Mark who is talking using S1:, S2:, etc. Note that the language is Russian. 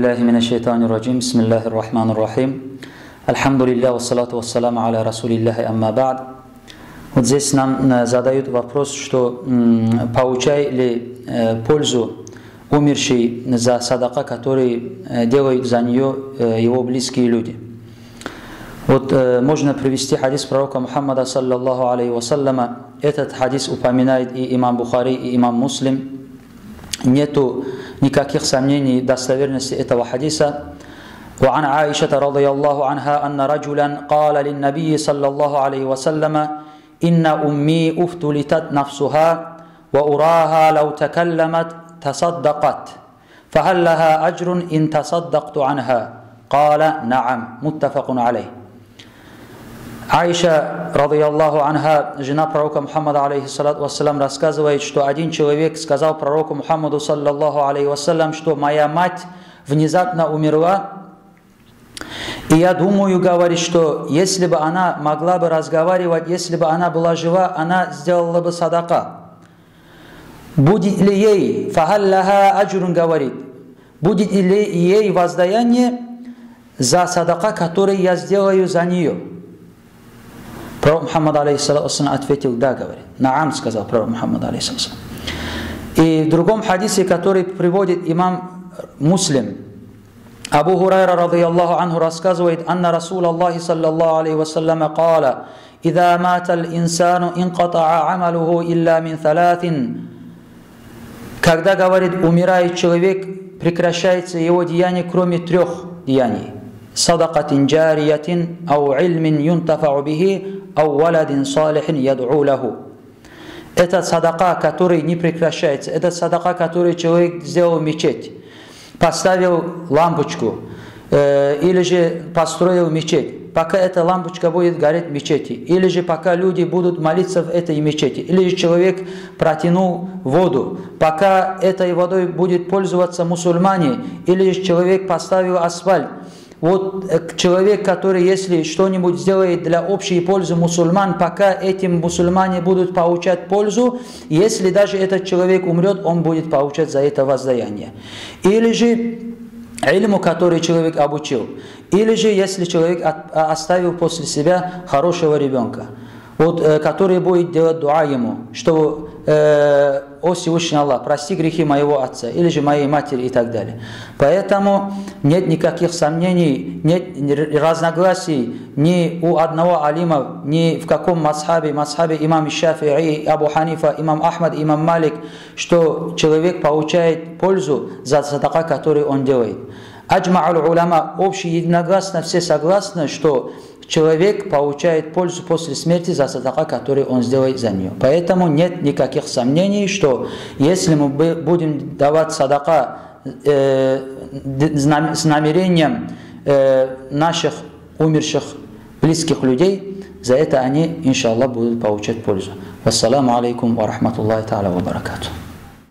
S1: بالله من الشيطان الرجيم بسم الله الرحمن الرحيم الحمد لله والصلاة والسلام على رسول الله أما بعد. Вот здесь нам задают вопрос, что получает ли пользу умерший за садака, который делают за нее его близкие люди. Вот можно привести хадис пророка Мухаммада саллаллаху алейхи вассаляма. Этот хадис упоминает и имам Бухари, и имам Муслим. Нету никаких сомнений в достоверности этого хадиса. وعن عائشة رضي الله عنها أن رجلا قال للنبي صلى الله عليه وسلم إن أمي أفتلتت نفسها وأراها لو تكلمت تصدقت فهل لها أجر إن تصدقت عنها قال نعم متفق عليه. Аиша, радийаллаху анха, жена пророка Мухаммада, алейхиссалату вассалям, рассказывает, что один человек сказал пророку Мухаммаду, саллаллаху алейхи вассалям, что моя мать внезапно умерла, и я думаю, говорит, что если бы она могла бы разговаривать, если бы она была жива, она сделала бы садака. Будет ли ей, фахаллаха аджрун, говорит, будет ли ей воздаяние за садака, который я сделаю за нее? Пророк Мухаммад, алейхиссалату вассалям, ответил, да, говорит. Наам, сказал пророк Мухаммад, алейхиссалату вассалям. И в другом хадисе, который приводит имам Муслим, Абу Хурайра, радийаллаху анху, рассказывает, «Анна Расул Аллахи, саллаллаху алейхи вассалям, кала, «Ида матал инсану инкатаа амалуху илля мин талатин». Когда, говорит, умирает человек, прекращается его деяние, кроме трех деяний. «Садакатин джариятин, ау ильмин юнтафау бихи, ау валадин салихин яд'у лаху». Это садака, который не прекращается. Это садака, который человек сделал в мечеть. Поставил лампочку или же построил мечеть, пока эта лампочка будет гореть в мечети, или же пока люди будут молиться в этой мечети, или же человек протянул воду, пока этой водой будет пользоваться мусульмане, или же человек поставил асфальт. Вот человек, который, если что-нибудь сделает для общей пользы мусульман, пока этим мусульмане будут получать пользу, если даже этот человек умрет, он будет получать за это воздаяние. Или же ильму, который человек обучил. Или же, если человек оставил после себя хорошего ребенка, вот, который будет делать дуа ему, что «О Всевышний Аллах, прости грехи моего отца» или же «моей матери» и так далее. Поэтому нет никаких сомнений, нет разногласий ни у одного алима, ни в каком мазхабе имам Шафи'и, Абу Ханифа, имам Ахмад, имам Малик, что человек получает пользу за садака, который он делает. Аджма'уль уляма, общие единогласно все согласны, что человек получает пользу после смерти за садака, который он сделает за нее. Поэтому нет никаких сомнений, что если мы будем давать садака с намерением наших умерших близких людей, за это они, иншаллах, будут получать пользу. Вассаламу алейкум ва рахматуллахи та'аля ва баракату.